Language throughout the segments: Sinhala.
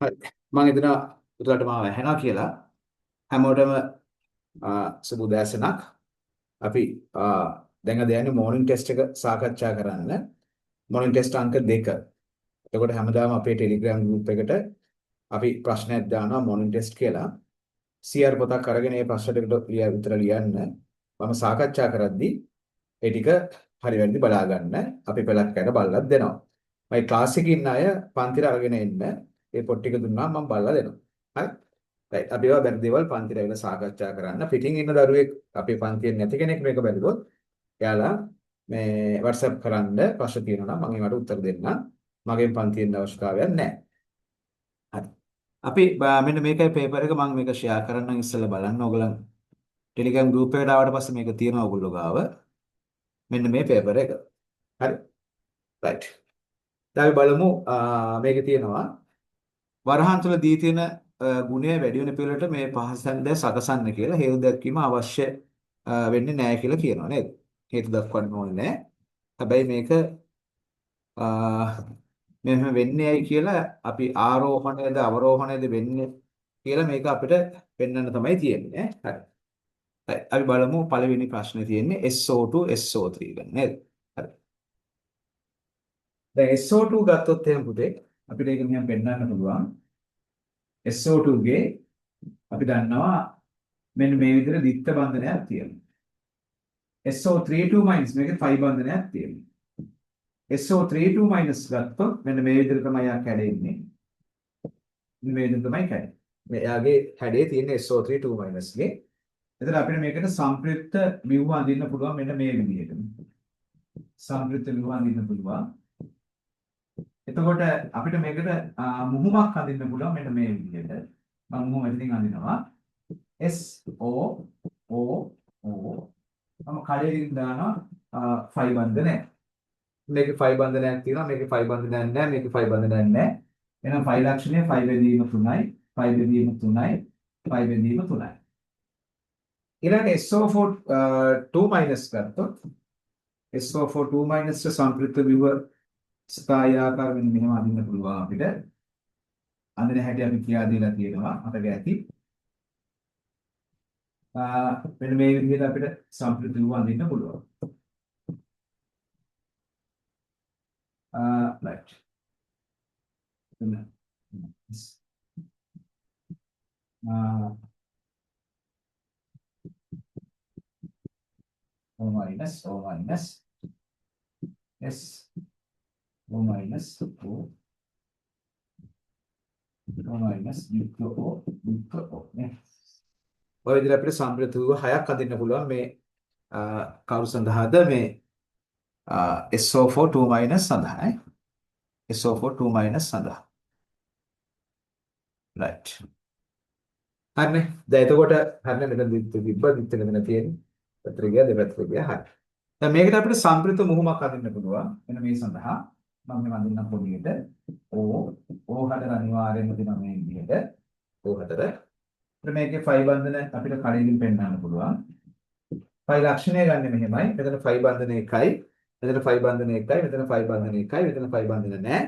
හරි. මම හිතනවා උතුරට මාව ඇහෙනවා කියලා. හැමෝටම සුබ උදෑසනක්. අපි දැන් අද යන්නේ මෝර්නින් ටෙස්ට් එක සාකච්ඡා කරන්න. මෝර්නින් ටෙස්ට් අංක 2. එතකොට හැමදාම අපේ ටෙලිග්‍රෑම් ගෲප් එකට අපි ප්‍රශ්නයක් දානවා මෝර්නින් ටෙස්ට් කියලා. CR පොතක් අරගෙන ඒ ප්‍රශ්න ටිකට උත්තර ලියන්න. මම සාකච්ඡා කරද්දී ඒ ටික හරි වැරදි බලා ගන්න. අපි පළක් කරලා බලලා දෙනවා. මයි ක්ලාස් එකේ ඉන්න අය පන්තිර අරගෙන එන්න. ඒ පොත් ටික දුන්නා මම බලලා දෙනවා. හරි. right. අපි ඒවා බැරි දේවල් පන්තිර ඇවිල්ලා සාකච්ඡා කරන්න. පිටින් ඉන්න දරුවෙක් අපේ පන්තියේ නැති කෙනෙක් මේක බැලුවොත් එයාලා මේ WhatsApp කරන්න ප්‍රශ්න තියෙනවා නම් මම ඒවට උත්තර දෙන්නම්. මගෙන් පන්තියෙන් අවශ්‍යතාවයක් නැහැ. හරි. අපි මෙන්න මේකයි පේපර් එක මම මේක ෂෙයා කරන්නම් ඉස්සෙල්ලා බලන්න ඕගලන් ටෙලිග්‍රෑම් ගෲප් එකට ආවට පස්සේ මේක තියෙනවා ඕගොල්ලෝ ගාව. මෙන්න මේ පේපර් එක. හරි. right. දැන් අපි බලමු මේකේ තියෙනවා වරහන් තුල දී තියෙන ගුණය වැඩි වෙන පිළිවෙලට මේ පහසෙන්ද සකසන්න කියලා හේතු දැක්වීම අවශ්‍ය වෙන්නේ නැහැ කියලා කියනවා නේද? හේතු දක්වන්න ඕනේ නැහැ. හැබැයි මේක මෙහෙම වෙන්නේ ඇයි කියලා අපි ආරෝහණයද අවරෝහණයද වෙන්නේ කියලා මේක අපිට පෙන්වන්න තමයි තියෙන්නේ. හරි. හරි. අපි බලමු පළවෙනි ප්‍රශ්නේ තියෙන්නේ SO2 SO3 ගැන නේද? හරි. දැන් SO2 ගත්තොත් එහෙනම් පුතේ අපිට ඒක මෙහෙම පෙන්වන්න පුළුවන්. SO2 ගේ අපි දන්නවා මෙන්න මේ විදිහට දිත්ත බන්ධනයක් තියෙනවා. SO32- මේකේ පයි බන්ධනයක් තියෙනවා. SO32- ගත්තොත් මෙන්න මේ විදිහට තමයි යා කැඩෙන්නේ. මේ විදිහට තමයි කැඩෙන්නේ. මෙයාගේ හැඩේ තියෙන SO32- ගේ. එතන අපිට මේකට සංප්‍රයුක්ත ව්‍යුහ අඳින්න පුළුවන් මෙන්න මේ විදිහට. සංප්‍රයුක්ත ව්‍යුහ අඳින්න පුළුවන්. එතකොට අපිට මේකට මුහුමක් අඳින්න පුළුවන් මෙන්න මේ විදිහට. මම මුහුම මෙතනින් අඳිනවා. SO O O මම කඩේකින් දානවා ෆයි බන්ධනය. මේකේ ෆයි බන්ධනයක් තියෙනවා මේකේ ෆයි බන්ධනයක් නැහැ මේකේ ෆයි බන්ධනයක් නැහැ. එහෙනම් ෆයි ලක්ෂණය ෆයි බෙදීම 3යි ෆයි බෙදීම 3යි ෆයි බෙදීම 3යි. ඊළඟට SO4 2- ගත්තොත් SO4 2- සංප්‍රයුක්ත ව්‍යුහ ස්ථායාකාර වෙන මෙහෙම අඳින්න පුළුවන් අපිට. අඳින හැටි අපි කියා දීලා තියෙනවා මතක ඇති. මෙන්න මේ විදිහට අපිට සංප්‍රයුක්ත ව්‍යුහ අඳින්න පුළුවන්. right. O minus O minus S O minus O O minus යුක්ත O යුක්ත O නේ. ඔය විදිහට අපිට සංප්‍රයුක්ත ව්‍යුහ හයක් අදින්න පුළුවන් මේ කවුරු සඳහාද මේ SO4 2- සඳහා SO4 2- සඳහා. right. හරිනේ. දැන් එතකොට හරිනේ මෙතන තිබ්බ මෙතන තියෙන්නේ. පැත්තට ගියා දෙපැත්තට ගියා. හරි. දැන් මේකට අපිට සංප්‍රයුක්ත මුහුමක් අදින්න පුළුවන්. මෙන්න මේ සඳහා මම මේ අදින්නම් පොඩියට O O4 අනිවාර්යයෙන්ම දෙනවා මේ විදිහට O4. ඊට මේකේ ෆයි බන්ධන අපිට කඩේකින් පෙන්වන්න පුළුවන්. ෆයි ලක්ෂණය ගන්න මෙහෙමයි. මෙතන ෆයි බන්ධන 1යි. මෙතන ෆයි බන්ධන 1යි. මෙතන ෆයි බන්ධන 1යි. මෙතන ෆයි බන්ධන නැහැ.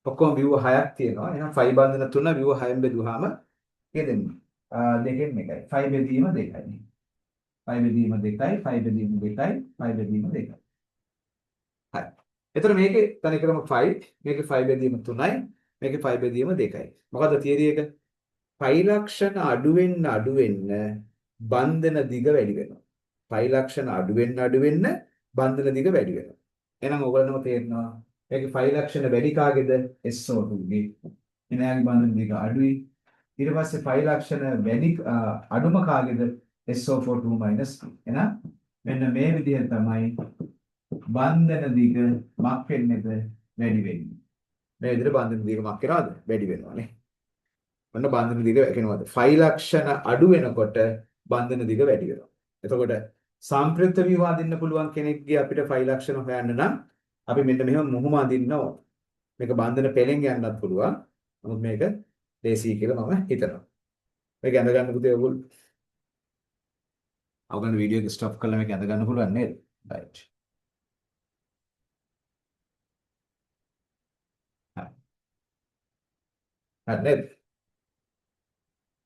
ඔක්කොම view 6ක් තියෙනවා. එහෙනම් ෆයි බන්ධන 3 view 6ෙන් බෙදුවාම දෙන්නේ. දෙකෙන් එකයි. ෆයි බෙදීම 2යි. ෆයි බෙදීම 2යි. ෆයි බෙදීම 2යි. ෆයි බෙදීම 2යි. හරි. එතකොට මේකේ තනිකරම ෆයි, මේකේ ෆයි බෙදීම 3යි, මේකේ ෆයි බෙදීම 2යි. මොකද්ද තියරි එක? ෆයි ලක්ෂණ අඩු වෙන්න බන්ධන දිග වැඩි වෙනවා. ෆයි ලක්ෂණ අඩු වෙන්න බන්ධන දිග වැඩි වෙනවා. එහෙනම් ඔයගොල්ලන්ම තේරෙනවා මේකේ ෆයි ලක්ෂණ වැඩි කාගේද? SO2 ගේ. එනයාගේ බන්ධන දිග අඩුයි. ඊට පස්සේ ෆයි ලක්ෂණ වැඩි අඩුම කාගේද? SO4 2- එහෙනම් මෙන්න මේ විදිහට තමයි බන්ධන දිග මක් වෙන්නේද වැඩි වෙන්නේ. මේ විදිහට බන්ධන දිග මක් වෙනවද? වැඩි වෙනවානේ. ඔන්න බන්ධන දිග වෙනවද? ෆයි ලක්ෂණ අඩු වෙනකොට බන්ධන දිග වැඩි වෙනවා. එතකොට සංප්‍රයුක්ත ව්‍යුහ අඳින්න පුළුවන් කෙනෙක්ගේ අපිට ෆයි ලක්ෂණ හොයන්න නම් අපි මෙන්න මෙහෙම මුහුම අඳින්න ඕන. මේක බන්ධන පෙලෙන් යන්නත් පුළුවන්. නමුත් මේක ලේසි කියලා මම හිතනවා. මේක ඇඳ ගන්න පුතේ ඔයගොල්ලෝ. අවගන්න වීඩියෝ එක ස්ටොප් කරලා මේක ඇඳ ගන්න පුළුවන් නේද? right. හරි නේද?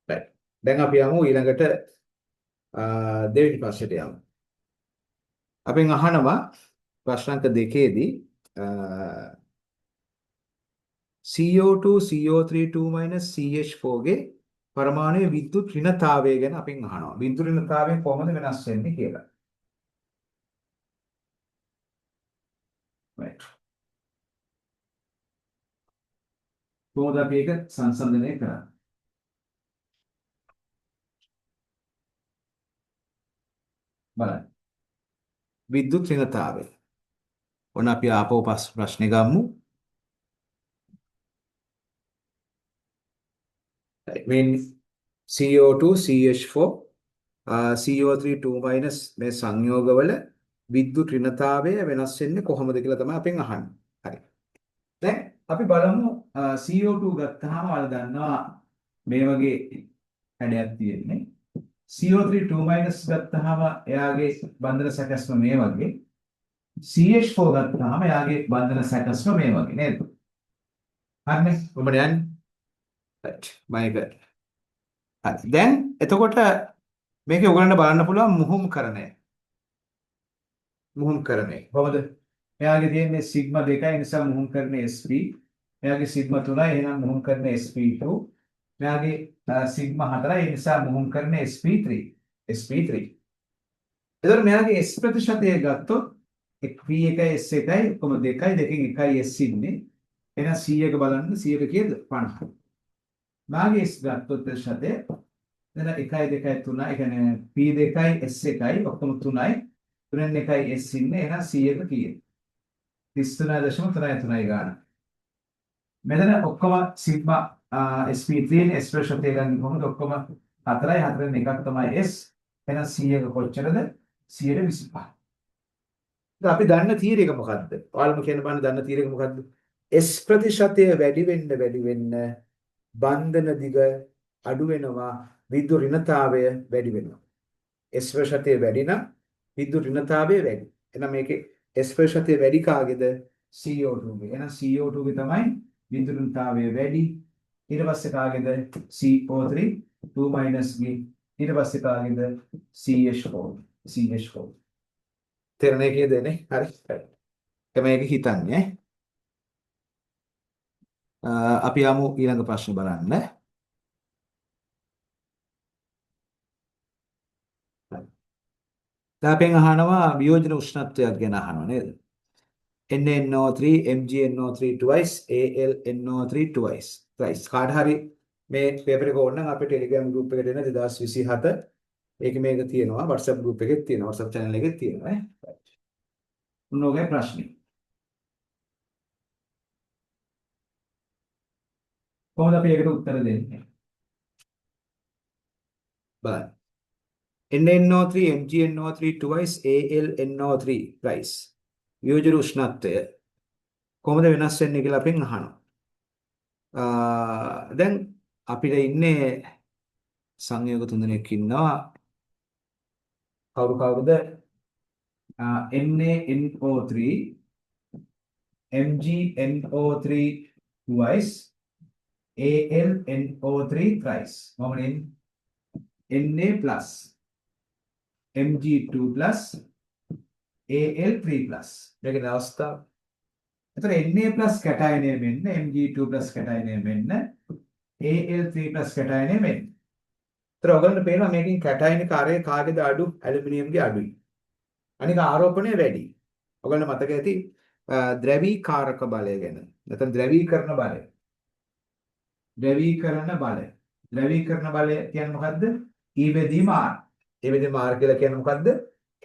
right. දැන් අපි යමු ඊළඟට දෙවෙනි ප්‍රශ්නයට යමු. අපෙන් අහනවා ප්‍රශ්න අංක 2ේදී CO2 CO3 2 CH4 ගේ පරමාණුයේ විද්‍යුත් ඍණතාවය ගැන අපෙන් අහනවා. විද්‍යුත් ඍණතාවය කොහොමද වෙනස් වෙන්නේ කියලා. right. කොහොමද අපි ඒක සංසන්දනය කරන්නේ? බලන්න. විද්‍යුත් ඍණතාවය. ඔන්න අපි ආපහු ප්‍රශ්නේ ගමු. when CO2 CH4 CO3 2 මේ සංයෝගවල විද්‍යුත් ඍණතාවය වෙනස් වෙන්නේ කොහොමද කියලා තමයි අපෙන් අහන්නේ. හරි. දැන් අපි බලමු CO2 ගත්තාම ඔයාලා දන්නවා මේ වගේ හැඩයක් තියෙන්නේ. CO3 2 ගත්තාම එයාගේ බන්ධන සැකස්ම මේ වගේ. CH4 ගත්තාම එයාගේ බන්ධන සැකස්ම මේ වගේ නේද? හරිනේ. ඔබට යන්නේ. right. මේක. හරි. දැන් එතකොට මේකේ ඔයගලන්ට බලන්න පුළුවන් මුහුම්කරණය. මුහුම්කරණය. කොහොමද? එයාගේ තියෙන්නේ සිග්මා 2යි නිසා මුහුම්කරණය sp. එයාගේ සිග්මා 3යි එහෙනම් මුහුම්කරණය sp2. එයාගේ සිග්මා 4යි ඒ නිසා මුහුම්කරණය sp3. sp3. එතකොට මෙයාගේ s ප්‍රතිශතය ගත්තොත් p1යි s1යි ඔක්කොම 2යි දෙකෙන් එකයි s ඉන්නේ. එහෙනම් 100ක බලන්න 100ක කීයද? 50. මාගේ s ගත්තොත් ප්‍රතිශතය දැන් 1 2 3 ඒ කියන්නේ p2යි s1යි ඔක්කොම 3යි 3න් එකයි s ඉන්නේ. එහෙනම් 100ක කීයද? 33.33 ගන්න. මෙතන ඔක්කොම සිග්මා sp3 නේ s ප්‍රතිශතය ගන්න කොහොමද? ඔක්කොම 4යි 4න් එකක් තමයි s. එහෙනම් 100ක කොච්චරද? 125. දැන් අපි දන්න තීර එක මොකද්ද? ඔයාලම කියන්න බලන්න දන්න තීර එක මොකද්ද? s ප්‍රතිශතය වැඩි වෙන්න බන්ධන දිග අඩු වෙනවා, විද්‍යුත් ඍණතාවය වැඩි වෙනවා. s ප්‍රතිශතය වැඩි නම් විද්‍යුත් ඍණතාවය වැඩි. එහෙනම් මේකේ s ප්‍රතිශතය වැඩි කාගේද? CO2 ගේ. එහෙනම් CO2 ගේ තමයි විද්‍යුත් ඍණතාවය වැඩි. ඊට පස්සේ කාගේද? CO3 2 ගේ. ඊට පස්සේ කාගේද? CH4. තේරෙන්නේ කීයදනේ? හරි. මේක හිතන්නේ. අපි යමු ඊළඟ ප්‍රශ්න බලන්න. දැන් අපෙන් අහනවා වියෝජන උෂ්ණත්වයක් ගැන අහනවා නේද? NNO3 MgNO3 twice AlNO3 twice. right. කාට හරි මේ පේපර් එක ඕන නම් අපේ Telegram group එකට එන 2027 ඒකේ මේක තියෙනවා WhatsApp group එකෙත් තියෙනවා WhatsApp channel එකෙත් තියෙනවා නේ. right. උන්නෝගේ ප්‍රශ්නේ. කොහොමද අපි ඒකට උත්තර දෙන්නේ? බලන්න. NNO3 MgNO3 twice AlNO3 price. වියෝජන උෂ්ණත්වය කොහොමද වෙනස් වෙන්නේ කියලා අපෙන් අහනවා. දැන් අපිට ඉන්නේ සංයෝග තුනක් ඉන්නවා. කවුරුද? NaNO3 MgNO3 twice AlNO3 thrice. මොකද Na plus Mg2 plus Al3 plus. මේකේ අවස්ථාව. එතකොට Na plus කැටයනය වෙන්න Mg2 plus කැටයනය වෙන්න Al3 plus කැටයනය වෙන්න. ඒතර ඔයගොල්ලන්ට පේනවා මේකෙන් කැටයන කාර්යය කාගේද අඩු? ඇලුමිනියම්ගේ අඩුයි. අනික ආරෝපණය වැඩි. ඔයගොල්ලන්ට මතක ඇති ද්‍රවීකාරක බලය ගැන. නැත්නම් ද්‍රවීකරණ බලය. ද්‍රවීකරණ බලය. ද්‍රවීකරණ බලය කියන්නේ මොකද්ද? E බෙදීම R. E බෙදීම R කියලා කියන්නේ මොකද්ද?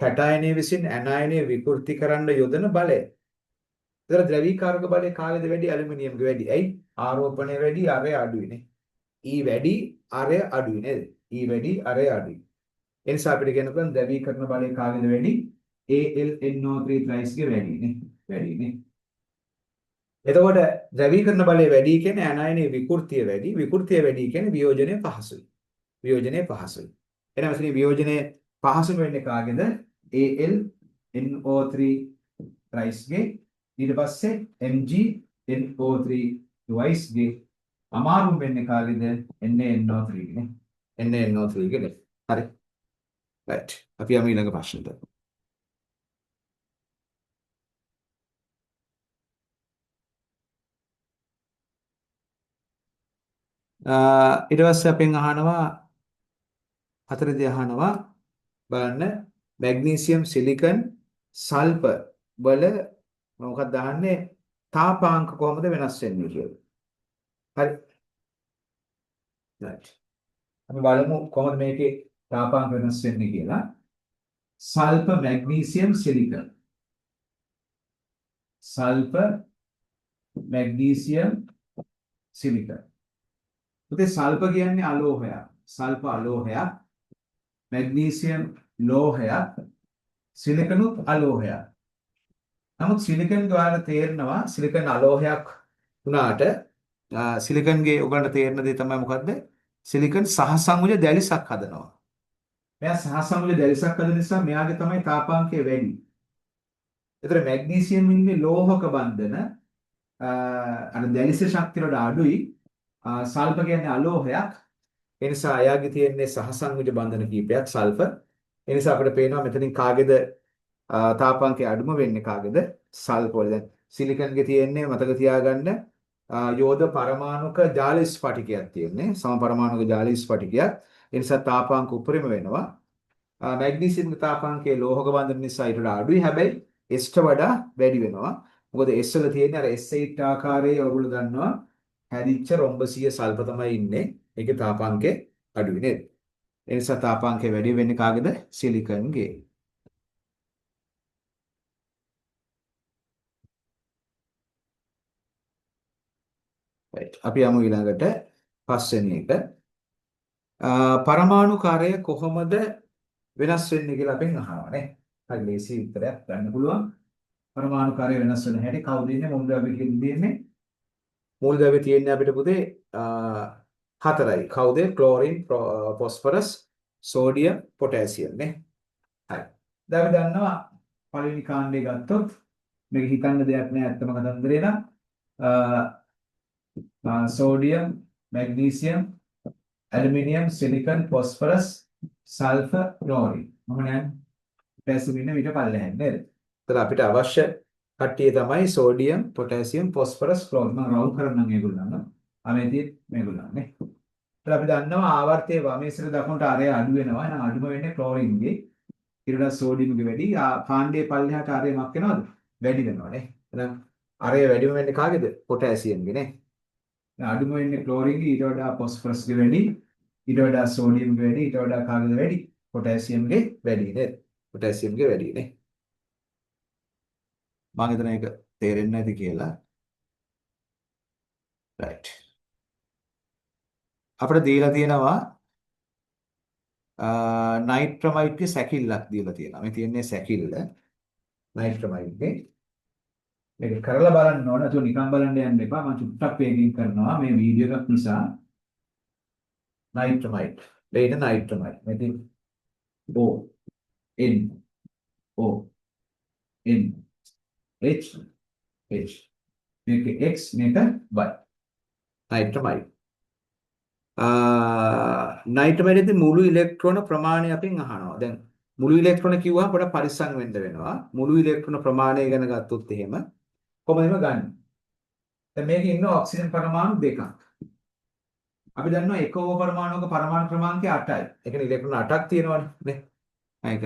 කැටයනය විසින් ඇනයනය විකෘති කරන්න යොදන බලය. ඒතර ද්‍රවීකාරක බලය කාගේද වැඩි? ඇලුමිනියම්ගේ වැඩි. ඇයි? ආරෝපණය වැඩි, අරය අඩුයිනේ. E වැඩි, අරය අඩුයි නේද? E වැඩි, අරය අඩුයි. ඒ නිසා අපිට කියන්න පුළුවන් ද්‍රවීකරණ බලය කාගේද වැඩි? AlNO3 thrice ගේ වැඩිනේ. වැඩිනේ. එතකොට ද්‍රවීකරණ බලය වැඩි කියන්නේ ඇනයනයේ විකෘතිය වැඩි. විකෘතිය වැඩි කියන්නේ වියෝජනය පහසුයි. වියෝජනය පහසුයි. එහෙනම් මෙතන වියෝජනය පහසු වෙන්නේ කාගේද? AlNO3 thrice ගේ ඊට පස්සේ MgNO3 twice ගේ අමාරුම වෙන්නේ කාගේද? NaNO3 නේ. NaNO3 ගේ. හරි. right. අපි යමු ඊළඟ ප්‍රශ්නෙට. ඊට පස්සේ අපෙන් අහනවා හතරදී අහනවා බලන්න මැග්නීසියම් සිලිකන් සල්ෆර් වල මොකක්ද දාන්නේ තාපාංක කොහොමද වෙනස් වෙන්නේ කියලා. හරි. right. අපි බලමු කොහොමද මේකේ තාපාංක වෙනස් වෙන්නේ කියලා. Sulphur magnesium silicon. Sulphur magnesium silicon. පුතේ සල්ෆර් කියන්නේ අලෝහයක්. සල්ෆර් අලෝහයක්. මැග්නීසියම් ලෝහයක්. සිලිකනුත් අලෝහයක්. නමුත් සිලිකන් ගාන තේරෙනවා සිලිකන් අලෝහයක් වුණාට සිලිකන්ගේ උගන්න තේරෙන දේ තමයි මොකද්ද? සිලිකන් සහසංයෝජ දැලිසක් හදනවා. මෙයා සහසංයෝජ දැලිසක් හදන නිසා මෙයාගේ තමයි තාපාංකය වැඩි. ඒතර මැග්නීසියම් ඉන්නේ ලෝහක බන්ධන අර දැලිස ශක්තිය වල අඩුයි. සල්ෆර් කියන්නේ අලෝහයක්. ඒ නිසා එයාගේ තියෙන්නේ සහසංයෝජ බන්ධන කීපයක් සල්ෆර්. ඒ නිසා අපිට පේනවා මෙතනින් කාගේද තාපාංකය අඩුම වෙන්නේ කාගේද? සල්ෆර් වල. දැන් සිලිකන්ගේ තියෙන්නේ මතක තියාගන්න යෝධ පරමාණුක ජාල ස්ෆටිකයක් තියෙන්නේ. සම පරමාණුක ජාල ස්ෆටිකයක්. ඒ නිසා තාපාංක උපරිම වෙනවා. මැග්නීසියම්ගේ තාපාංකයේ ලෝහක බන්ධන නිසා ඊට වඩා අඩුයි. හැබැයි S ට වඩා වැඩි වෙනවා. මොකද S වල තියෙන්නේ අර S8 ආකාරයේ ඔයගොල්ලෝ දන්නවා හැදිච්ච රොම්බසීය සල්ෆර් තමයි ඉන්නේ. ඒකේ තාපාංකය අඩුයි නේද? ඒ නිසා තාපාංකය වැඩි වෙන්නේ කාගේද? සිලිකන්ගේ. right. අපි යමු ඊළඟට පස්වෙනි එක. පරමාණු කාර්යය කොහොමද වෙනස් වෙන්නේ කියලා අපෙන් අහනවා නේ. හරි ලේසි උත්තරයක් ගන්න පුළුවන්. පරමාණු කාර්යය වෙනස් වෙන හැටි කවුද ඉන්නේ මොන ද්‍රව්‍ය කියන්නේ? මූල ද්‍රව්‍ය තියෙන්නේ අපිට පුතේ හතරයි. කවුද? ක්ලෝරින්, ෆොස්ෆරස්, සෝඩියම්, පොටෑසියම් නේ. හරි. දැන් අපි දන්නවා පළවෙනි කාණ්ඩය ගත්තොත් මේක හිතන්න දෙයක් නෑ ඇත්තම කතන්දරේ නම් sodium, magnesium, aluminium, silicon, phosphorus, sulphur, chlorine. මම නෑ පොටෑසියම් ඉන්න ඊට පල්ලෙහෙන් නේද? ඒතර අපිට අවශ්‍ය කට්ටිය තමයි සෝඩියම්, පොටෑසියම්, ෆොස්ෆරස්, ක්ලෝරින්. මම රවුන්ඩ් කරන්නම් ඒගොල්ලන්ව. අමෙදී මේගොල්ලන් නේ. ඒතර අපි දන්නවා ආවර්තයේ වමේ සිට දකුණට ආරය අඩු වෙනවා. එහෙනම් අඩුම වෙන්නේ ක්ලෝරින්ගේ. ඊට පස්සේ සෝඩියම්ගේ වැඩි. කාණ්ඩයේ පල්ලෙහාට ආරය මක් වෙනවද? වැඩි වෙනවා නේ. එහෙනම් ආරය වැඩිම වෙන්නේ කාගේද? පොටෑසියම්ගේ නේ. අඩුම වෙන්නේ ක්ලෝරින්ගේ ඊට වඩා ෆොස්ෆරස්ගේ වැඩි. ඊට වඩා සෝඩියම්ගේ වැඩි. ඊට වඩා කාගේද වැඩි? පොටෑසියම්ගේ වැඩි නේද? පොටෑසියම්ගේ වැඩි නේ. මම හිතන එක තේරෙන්නේ නැති කියලා. right. අපිට දීලා තියෙනවා නයිට්‍රමයිඩ්ගේ සැකිල්ලක් දීලා තියෙනවා. මේ තියෙන්නේ සැකිල්ල. නයිට්‍රමයිඩ්ගේ. මේක කරලා බලන්න ඕන. අතෝ නිකන් බලන්න යන්න එපා. මම චුට්ටක් වේගින් කරනවා මේ වීඩියෝ එකක් නිසා. නයිට්‍රමයිඩ්. මේක නයිට්‍රමයිඩ්. මෙතන O N O N H H මේක X මේක Y. නයිට්‍රමයිඩ්. නයිට්‍රමයිඩ්ගේ මුළු ඉලෙක්ට්‍රෝන ප්‍රමාණය අපෙන් අහනවා. දැන් මුළු ඉලෙක්ට්‍රෝන කිව්වම පොඩ පරිස්සම් වෙන්න වෙනවා. මුළු ඉලෙක්ට්‍රෝන ප්‍රමාණය ගැන ගත්තොත් එහෙම කොහොමද ගන්න? දැන් මේකේ ඉන්න ඔක්සිජන් පරමාණු දෙකක්. අපි දන්නවා එක ඕ පරමාණුක පරමාණු ක්‍රමාංකය 8යි. ඒ කියන්නේ ඉලෙක්ට්‍රෝන 8ක් තියෙනවනේ නේ. මේක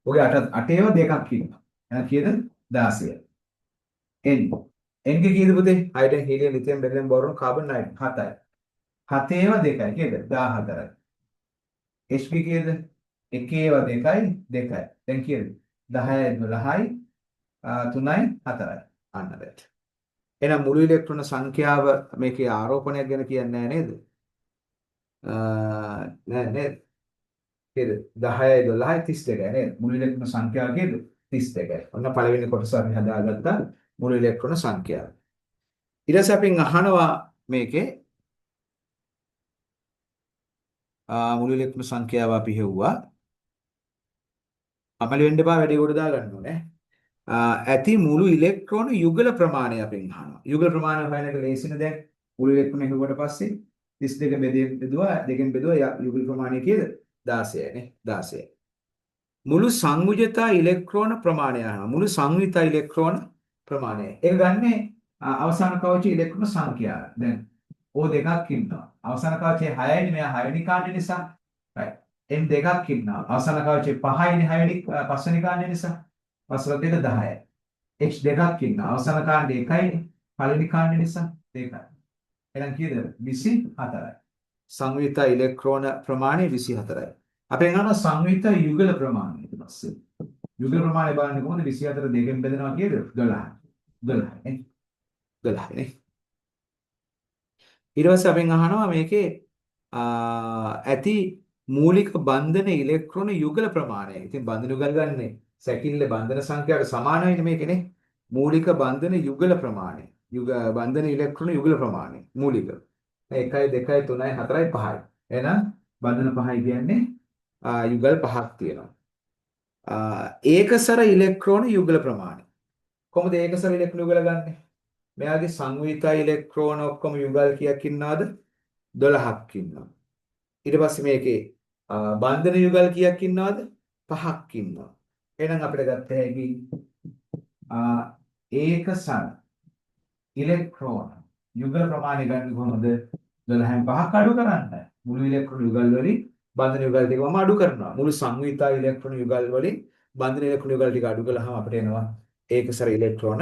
ඔගේ 8 ඒවා දෙකක් ඉන්නවා. එහෙනම් කීයද? 16. N ගේ කීයද පුතේ? Hydrogen helium lithium beryllium boron carbon nitrogen 7යි. 7 ඒවා 2යි කීයද? 14යි. Hb කීයද? 1 ඒවා 2යි 2යි. දැන් කීයද? 10යි 12යි 3යි 4යි. අන්න බැට. එහෙනම් මුළු ඉලෙක්ට්‍රෝන සංඛ්‍යාව මේකේ ආරෝපණයක් ගැන කියන්නේ නැහැ නේද? නෑ නේද? කීයද? 10යි 12යි 32යි නේද? මුළු ඉලෙක්ට්‍රෝන සංඛ්‍යාව කීයද? 32යි. ඔන්න පළවෙනි කොටස අපි හදාගත්තා මුළු ඉලෙක්ට්‍රෝන සංඛ්‍යාව. ඊට පස්සේ අපි අහනවා මේකේ මුළු ඉලෙක්ට්‍රෝන සංඛ්‍යාව අපි හෙව්වා. අමලි වෙන්න එපා වැඩි කොට දාගන්න ඕනේ. ඇති මුළු ඉලෙක්ට්‍රෝන යුගල ප්‍රමාණය අපෙන් අහනවා. යුගල ප්‍රමාණය හොයන එක ලේසිනේ දැන්. මුළු ඉලෙක්ට්‍රෝන එකකට පස්සේ 32 බෙදුවා දෙකෙන් බෙදුවා යුගල ප්‍රමාණය කීයද? 16යි නේ 16. මුළු සංයුජතා ඉලෙක්ට්‍රෝන ප්‍රමාණය අහනවා. මුළු සංයුජතා ඉලෙක්ට්‍රෝන ප්‍රමාණය. ඒක ගන්නේ අවසාන කවචයේ ඉලෙක්ට්‍රෝන සංඛ්‍යාව. දැන් O දෙකක් ඉන්නවා. අවසාන කවචයේ 6යිනේ මෙයා 6 වෙනි කාණ්ඩ නිසා. right. N දෙකක් ඉන්නවා. අවසාන කවචයේ 5යිනේ 5 වෙනි කාණ්ඩ නිසා. 5 දෙක 10යි. H දෙකක් ඉන්නවා. අවසාන කාණ්ඩ 1යිනේ. පළවෙනි කාණ්ඩ නිසා 2යි. එහෙනම් කීයද? 24යි. සංයුක්ත ඉලෙක්ට්‍රෝන ප්‍රමාණය 24යි. අපෙන් අහන සංයුක්ත යුගල ප්‍රමාණය ඊට පස්සේ. යුගල ප්‍රමාණය බලන්නේ කොහොමද? 24 දෙකෙන් බෙදෙනවා කීයද? 12යි. 12යි නේ. 12යි නේ. ඊට පස්සේ අපෙන් අහනවා මේකේ ඇති මූලික බන්ධන ඉලෙක්ට්‍රෝන යුගල ප්‍රමාණය. ඉතින් බන්ධන යුගල් ගන්නේ සැකිල්ල බන්ධන සංඛ්‍යාවට සමානයිනේ මේකනේ. මූලික බන්ධන යුගල ප්‍රමාණය. බන්ධන ඉලෙක්ට්‍රෝන යුගල ප්‍රමාණය. මූලික. 1 2 3 4 5යි. එහෙනම් බන්ධන 5යි කියන්නේ යුගල් 5ක් තියෙනවා. ඒකසර ඉලෙක්ට්‍රෝන යුගල ප්‍රමාණය. කොහොමද ඒකසර ඉලෙක්ට්‍රෝන යුගල ගන්නෙ? මෙයාගේ සංයුක්ත ඉලෙක්ට්‍රෝන ඔක්කොම යුගල් කීයක් ඉන්නවද? 12ක් ඉන්නවා. ඊට පස්සේ මේකේ බන්ධන යුගල් කීයක් ඉන්නවද? 5ක් ඉන්නවා. එහෙනම් අපිට ගත්ත හැකි ඒකසර ඉලෙක්ට්‍රෝන යුගල ප්‍රමාණය ගන්න කොහොමද? 12න් 5ක් අඩු කරන්න. මුළු ඉලෙක්ට්‍රෝන යුගල් වලින් බන්ධන යුගල් ටිකම අඩු කරනවා. මුළු සංයුක්ත ඉලෙක්ට්‍රෝන යුගල් වලින් බන්ධන ඉලෙක්ට්‍රෝන යුගල් ටික අඩු කළාම අපිට එනවා ඒකසර ඉලෙක්ට්‍රෝන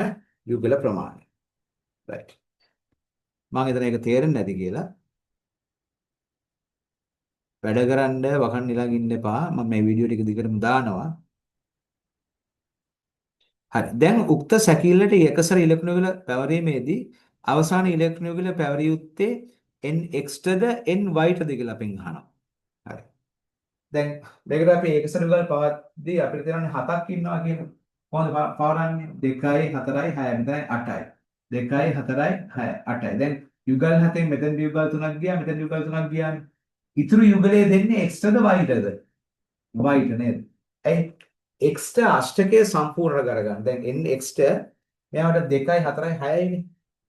යුගල ප්‍රමාණය. right. මම හිතන එක තේරෙන්නේ නැති කියලා. වැඩ කරන්න වකන් නිලන් ඉන්න එපා. මම මේ වීඩියෝ ටික දිගටම දානවා. හරි. දැන් උක්ත සැකිල්ලට එකසර ඉලෙක්ට්‍රෝන වල පැවරීමේදී අවසාන ඉලෙක්ට්‍රෝන වල පැවරිය යුත්තේ nx ටද ny ටද කියලා අපෙන් අහනවා. හරි. දැන් මේකට අපි එකසර වල පවද්දී අපිට තේරෙන්නේ 7ක් ඉන්නවා කියන. කොහොමද පවරන්නේ? 2යි 4යි 6යි මෙතන 8යි. 2යි 4යි 6යි 8යි. දැන් යුගල් 7න් මෙතන යුගල් 3ක් ගියා මෙතන යුගල් 3ක් ගියානේ. ඉතුරු යුගලයේ දෙන්නේ x ටද y ටද? y ට නේද? ඇයි x ට අෂ්ටකය සම්පූර්ණ කරගන්න. දැන් nx ට මෙයාට 2යි 4යි 6යිනේ.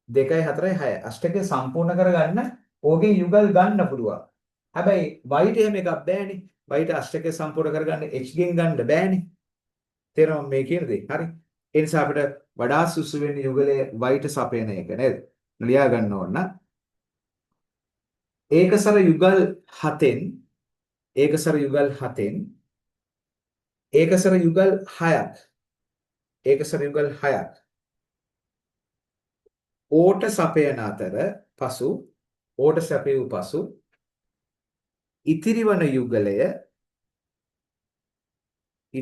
2යි 4යි 6යි. අෂ්ටකය සම්පූර්ණ කරගන්න ඕකේ යුගල් ගන්න පුළුවන්. හැබැයි y ට එහෙම එකක් බෑනේ. y ට අෂ්ටකය සම්පූර්ණ කරගන්න h ගෙන් ගන්න බෑනේ. තේරෙනවද මේ කියන දේ? හරි. ඒ නිසා අපිට වඩා සුසු වෙන්නේ යුගලයේ y ට සපයන එක නේද? ලියා ගන්න ඕන. ඒකසර යුගල් 7න් ඒකසර යුගල් 6ක් ඒකසර යුගල් 6ක් ඕට සපයන අතර පසු ඕට සැපයූ පසු ඉතිරිවන යුගලය ny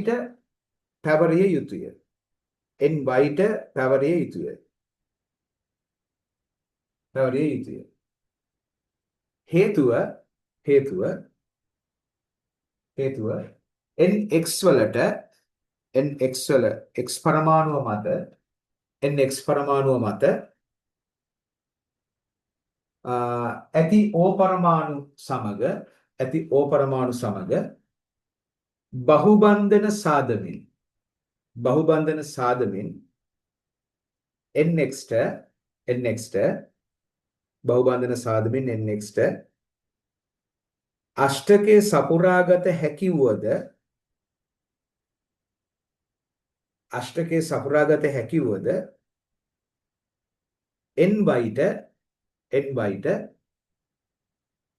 ට පැවරිය යුතුය. ny ට පැවරිය යුතුය. හේතුව nx වලට nx වල x පරමාණුව මත ඇති O පරමාණු සමග බහුබන්ධන සාදමින් nx ට බහුබන්ධන සාදමින් nx ට අෂ්ටකයේ සපුරාගත හැකි වුවද ny ට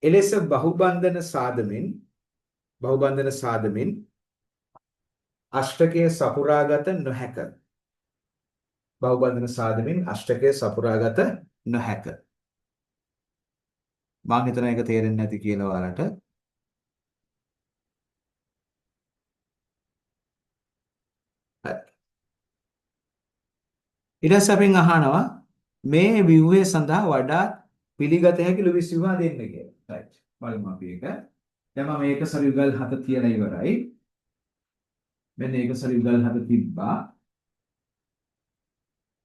එලෙස බහුබන්ධන සාදමින් අෂ්ටකයේ සපුරාගත නොහැක. මම හිතන එක තේරෙන්නේ නැති කියලා ඔයාලට. ඊට පස්සේ අපෙන් අහනවා මේ ව්‍යුහය සඳහා වඩා පිළිගත හැකි ලුයිස් ව්‍යුහ දෙන්න කියලා. right. බලමු අපි ඒක. දැන් මම ඒකසර යුගල් 7 තියලා ඉවරයි. මෙන්න ඒකසර යුගල් 7 තිබ්බා.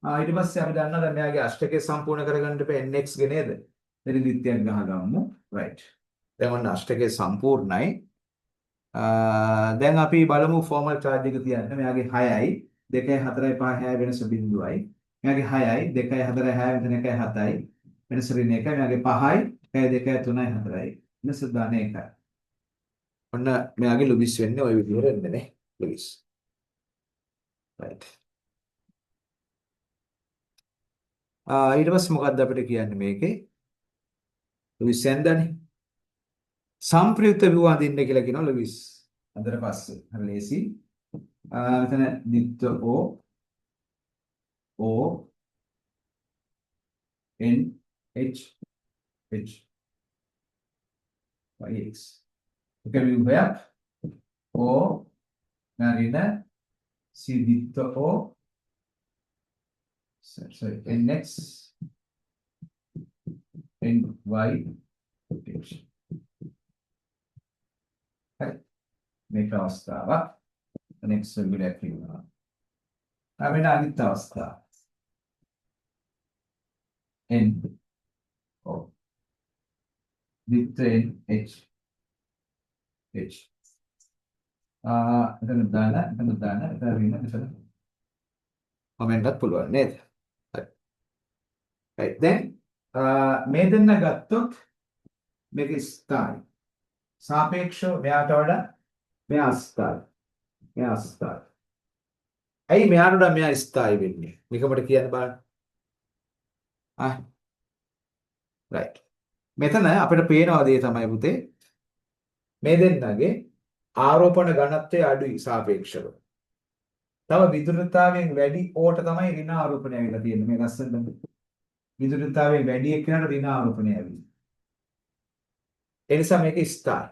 ඊට පස්සේ අපි දන්නවා දැන් මෙයාගේ අෂ්ටකය සම්පූර්ණ කරගන්න ඉපේ nx ගේ නේද? දෙනි දිත්‍යයක් ගහගමු. right. දැන් ඔන්න අෂ්ටකය සම්පූර්ණයි. දැන් අපි බලමු ෆෝමල් චාර්ජ් එක තියන්න. මෙයාගේ 6යි 2යි 4යි 5යි 6 වෙනස බිඳුවයි. මෙයාගේ 6යි 2යි 4යි 6යි මෙතන 1යි 7යි වෙනස ඍණ 1යි. මෙයාගේ 5යි 1යි 2යි 3යි 4යි වෙනස ධන 1යි. ඔන්න මෙයාගේ ලුබිස් වෙන්නේ ওই විදිහට එන්නේ නේ. ලුබිස්. right. ඊට පස්සේ මොකද්ද අපිට කියන්නේ මේකේ? ලුබිස් යන්දානේ. සම්ප්‍රයුක්ත ව්‍යුහ අඳින්න කියලා කියනවා ලුබිස්. අඳලා පස්සේ හරි ලේසි. මෙතන නිත්‍ය O N H H y x. එක ව්‍යුහයක් O නරින සිදිත්ත O sorry nx ny h. හරි මේක අවස්ථාවක්. next විදිහට කියනවා. අපිට අනිත් අවස්ථාව n O දිත්ත n h h. එතන දාන එතන රින එතන කමෙන්ට් එකක් පුළුවන් නේද? හරි. right දැන් මේ දෙන්න ගත්තොත් මේක ස්ථායි. සාපේක්ෂව මෙයාට වඩා මෙයා අස්ථායි. මෙයා අස්ථායි. ඇයි මෙයාට වඩා මෙයා ස්ථායි වෙන්නේ? මේකට කියන්න බලන්න. right. මෙතන අපිට පේනවා දේ තමයි පුතේ මේ දෙන්නගේ ආරෝපණ ඝනත්වය අඩුයි සාපේක්ෂව. තව විදුලිතාවයෙන් වැඩි ඕට තමයි ඍණ ආරෝපණය ඇවිල්ලා තියෙන්නේ මේ ලස්සනට. විදුලිතාවයෙන් වැඩි එක්කනට ඍණ ආරෝපණය ඇවිල්ලා. ඒ නිසා මේක ස්ථායි.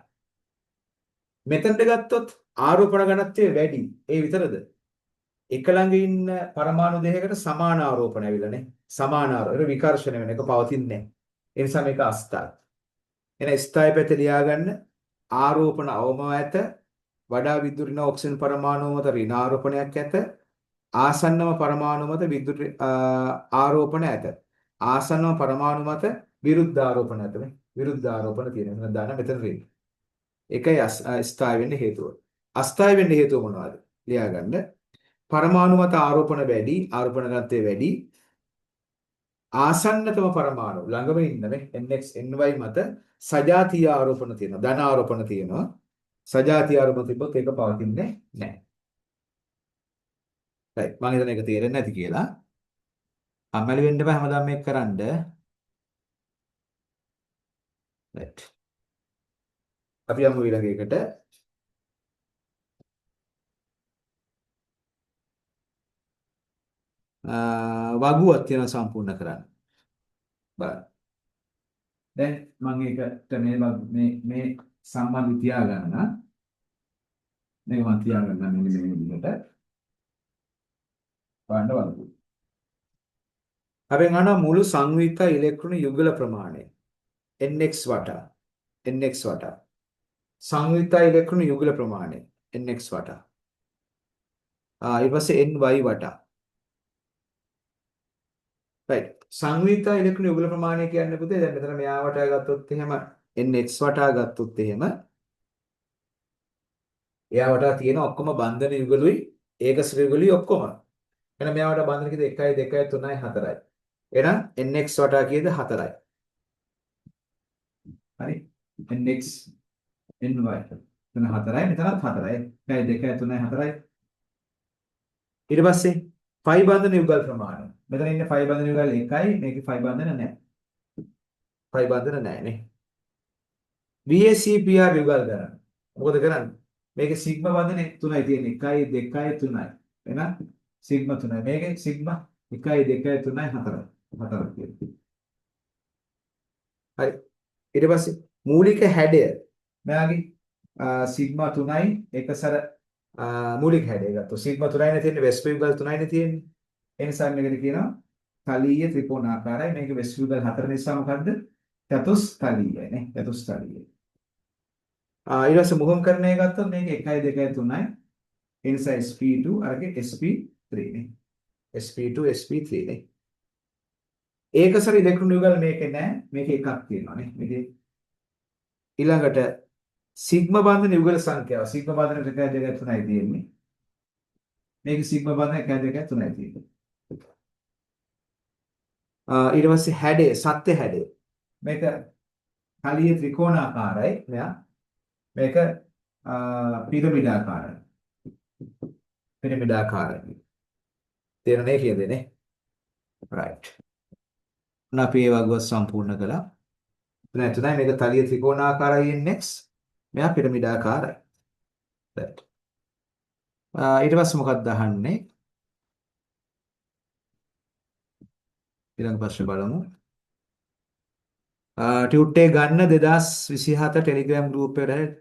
මෙතනට ගත්තොත් ආරෝපණ ඝනත්වය වැඩි. ඒ විතරද? එක ළඟ ඉන්න පරමාණු දෙකකට සමාන ආරෝපණ ඇවිල්ලානේ. සමාන ආරෝපණ විකර්ෂණ වෙන එක පවතින්නේ නැහැ. ඒ නිසා මේක අස්ථායි. එන ස්ථායි පැත්තේ ලියාගන්න ආරෝපණ අවම ඇත වඩා විදුලි ඍණ ඔක්සිජන් පරමාණු මත ඍණ ආරෝපණයක් ඇත ආසන්නම පරමාණු මත විදුලි ආරෝපණ ඇත ආසන්නම පරමාණු මත විරුද්ධ ආරෝපණ ඇත නේ විරුද්ධ ආරෝපණ තියෙනවා එතන දාන්න මෙතන රීඩ් ඒකයි ස්ථායි වෙන්න හේතුව අස්ථායි වෙන්න හේතුව මොනවද ලියාගන්න පරමාණු මත ආරෝපණ වැඩි ආරෝපණ ඝනත්වය වැඩි ආසන්නතම පරමාණු ළඟම ඉන්න නේ nx ny මත සජාතීය ආරෝපණ තියෙනවා ධන ආරෝපණ තියෙනවා සජාතීය ආරෝපණ තිබ්බොත් ඒක පවතින්නේ නැහැ. right මම හිතන එක තේරෙන්නේ නැති කියලා. අම්මලි වෙන්න බෑ හැමදාම මේක කරන්න. right අපි යමු ඊළඟ එකට. වගුවක් තියෙනවා සම්පූර්ණ කරන්න. බලන්න. දැන් මම ඒකට මේ සම්බන්ධ තියාගන්න. මේක මම තියාගන්න මෙන්න මේ විදිහට. බලන්න වගුව. අපි ගන්නවා මුළු සංයුක්ත ඉලෙක්ට්‍රෝන යුගල ප්‍රමාණය nx වටා සංයුක්ත ඉලෙක්ට්‍රෝන යුගල ප්‍රමාණය nx වටා ඊට පස්සේ ny වටා right සංයුක්ත ඉලෙක්ට්‍රෝන යුගල ප්‍රමාණය කියන්නේ පුතේ දැන් මෙතන මෙයා වටා ගත්තොත් එහෙම nx වටා ගත්තොත් එහෙම එයා වටා තියෙන ඔක්කොම බන්ධන යුගලුයි ඒකස යුගලුයි ඔක්කොම එහෙනම් මෙයා වටා බන්ධන කීයද 1යි 2යි 3යි 4යි එහෙනම් nx වටා කීයද 4යි හරි nx ny එතන 4යි මෙතනත් 4යි 1යි 2යි 3යි 4යි ඊට පස්සේ ෆයි බන්ධන යුගල් ප්‍රමාණය මෙතන ඉන්නේ ෆයි බන්ධන යුගල් 1යි මේකේ ෆයි බන්ධන නැහැ ෆයි බන්ධන නැහැ නේ VACPR යුගල් ගන්න මොකද කරන්නේ මේකේ සිග්මා බන්ධනේ 3යි තියෙන්නේ 1යි 2යි 3යි එහෙනම් සිග්මා 3යි මේකේ සිග්මා 1යි 2යි 3යි 4යි 4ක් තියෙනවා හරි ඊට පස්සේ මූලික හැඩය මෙයාගේ සිග්මා 3යි එකසර මූලික හැඩය ගත්තොත් සිග්මා 3යි නේ තියෙන්නේ වෙස්ප් යුගල් 3යි නේ තියෙන්නේ ඒ නිසා මේකට කියනවා තලීය ත්‍රිකෝණාකාරයි මේක වෙස්ප් යුගල් 4 නිසා මොකද්ද චතුස්තලීයයි නේ චතුස්තලීයයි ඊට පස්සේ මුහුම්කරණය ගත්තොත් මේක 1යි 2යි 3යි ඒ නිසා sp2 අරගේ sp3 නේ sp2 sp3 නේ ඒකසර ඉලෙක්ට්‍රෝන යුගල් මේකේ නැහැ මේකේ එකක් තියෙනවා නේ මේකේ ඊළඟට සිග්මා බන්ධන යුගල සංඛ්‍යාව. සිග්මා බන්ධන 1 2 3යි තියෙන්නේ. මේක සිග්මා බන්ධන 1 2 3යි තියෙන්නේ. ඊට පස්සේ හැඩය සත්‍ය හැඩය. මේක තලිය ත්‍රිකෝණාකාරයි. මේක පිරමිඩාකාරයි. පිරමිඩාකාරයි. තේරෙන්නේ කියදේනේ. right. අපි ඒ වගව සම්පූර්ණ කළා. නැත්නම් මේක තලිය ත්‍රිකෝණාකාරයි nx. මෙයා පිරමිඩාකාරයි. right. ඊට පස්සේ මොකක්ද අහන්නේ? ඊළඟ ප්‍රශ්නේ බලමු. ටියුට් එක ගන්න 2027 ටෙලිග්‍රෑම් ගෲප් එකට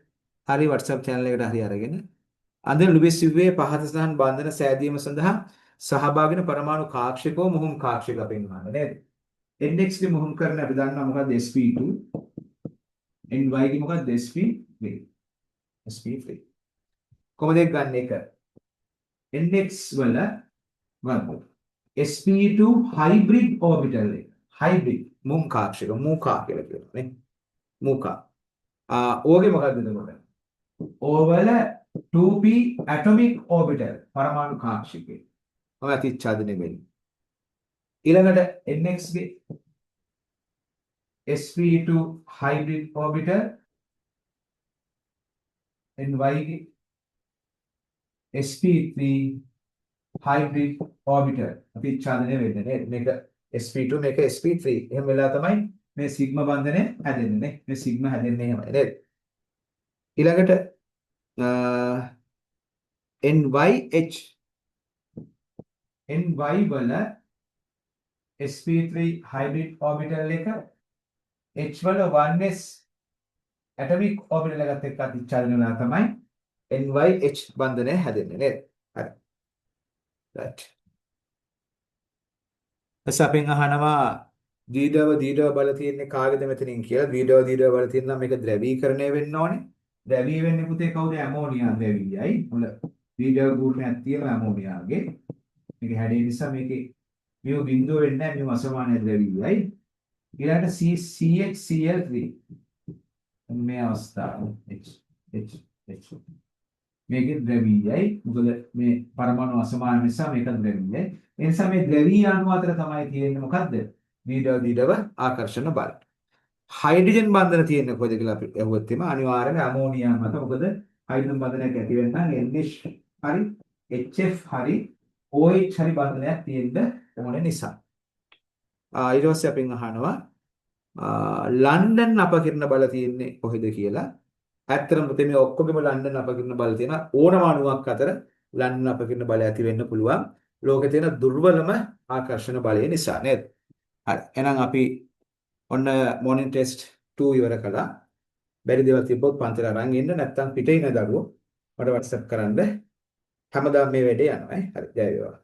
හරි WhatsApp channel එකට හරි අරගෙන අන්දර ලුබිස් සිව්වේ පහත සහන් බන්ධන සෑදීම සඳහා සහභාගී වෙන පරමාණු කාක්ෂිකව මුහුම් කාක්ෂික පෙන්වන්න නේද? NX ගේ මුහුම් කරන අපි දන්නවා මොකක්ද sp2 ny ගේ මොකක්ද sp3 කොහොමද ඒක ගන්න එක? NX වල වර්ග sp2 hybrid orbital එක hybrid මුම් කාක්ෂික මූකා කියලා කියනවා නේ මූකා ඕගේ මොකක්ද එතකොට? ඕවල 2p atomic orbital පරමාණු කාක්ෂිකේ ඔය අතිච්ඡාදනය වෙන්නේ ඊළඟට NX ගේ sp2 hybrid orbital ny ගේ sp3 hybrid orbital අතිච්ඡාදනය වෙන්නේ නේද? මේක sp2 මේක sp3 එහෙම වෙලා තමයි මේ සිග්මා බන්ධනය හැදෙන්නේ නේ. මේ සිග්මා හැදෙන්නේ එහෙමයි නේද? ඊළඟට NY වල sp3 hybrid orbital එක H වල 1s atomic orbital එකත් එක්ක අතිච්ඡාදනය වෙලා තමයි NYH බන්ධනය හැදෙන්නේ නේද? හරි. right. එසපෙන් අහනවා දීඩව බල තියෙන්නේ කාගේද මෙතනින් කියලා. දීඩව බල තියෙන නම් මේක ද්‍රවීකරණය වෙන්න ඕනේ. ද්‍රවී වෙන්නේ පුතේ කවුද? ඇමෝනියා ද්‍රවීයයි. මුල දීඩව ගුණයක් තියෙනවා ඇමෝනියාගේ. මේක හැඩේ නිසා මේකේ මියු බිඳුව වෙන්නේ නැහැ. මියු අසමාන ද්‍රවීයයි. ඊළඟට CHCl3 මේ අවස්ථාව H මේකේ ද්‍රවීයයි. මොකද මේ පරමාණු අසමාන නිසා මේක ද්‍රවීයයි. ඒ නිසා මේ ද්‍රවීය අණු අතර තමයි තියෙන්නේ මොකද්ද? දීඩව ආකර්ෂණ බල. හයිඩ්‍රජන් බන්ධන තියෙන්නේ කොහෙද කියලා අපි අහුවොත් එimhe අනිවාර්යයෙන්ම ඇමෝනියා මත. මොකද හයිඩ්‍රජන් බන්ධනයක් ඇති වෙන්න NH හරි HF හරි OH හරි බන්ධනයක් තියෙන්න ඕනේ නිසා. ඊට පස්සේ අපෙන් අහනවා ලන්ඩන් අපකිරණ බල තියෙන්නේ කොහෙද කියලා. ඇත්තටම පුතේ මේ ඔක්කොගෙම ලන්ඩන් අපකිරණ බල තියෙන ඕනම අණුවක් අතර ලන්ඩන් අපකිරණ බලය ඇති වෙන්න පුළුවන්. ලෝකේ තියෙන දුර්වලම ආකර්ෂණ බලය නිසා නේද? හරි. එහෙනම් අපි ඔන්න මොනින් ටෙස්ට් 2 ඉවර කළා. බැරි දේවල් තිබ්බොත් පන්තිල අරන් ඉන්න නැත්නම් පිටේ ඉන්න දරුවෝ මට WhatsApp කරන්න. හැමදාම මේ වැඩේ යනවා. හරි. ජය වේවා.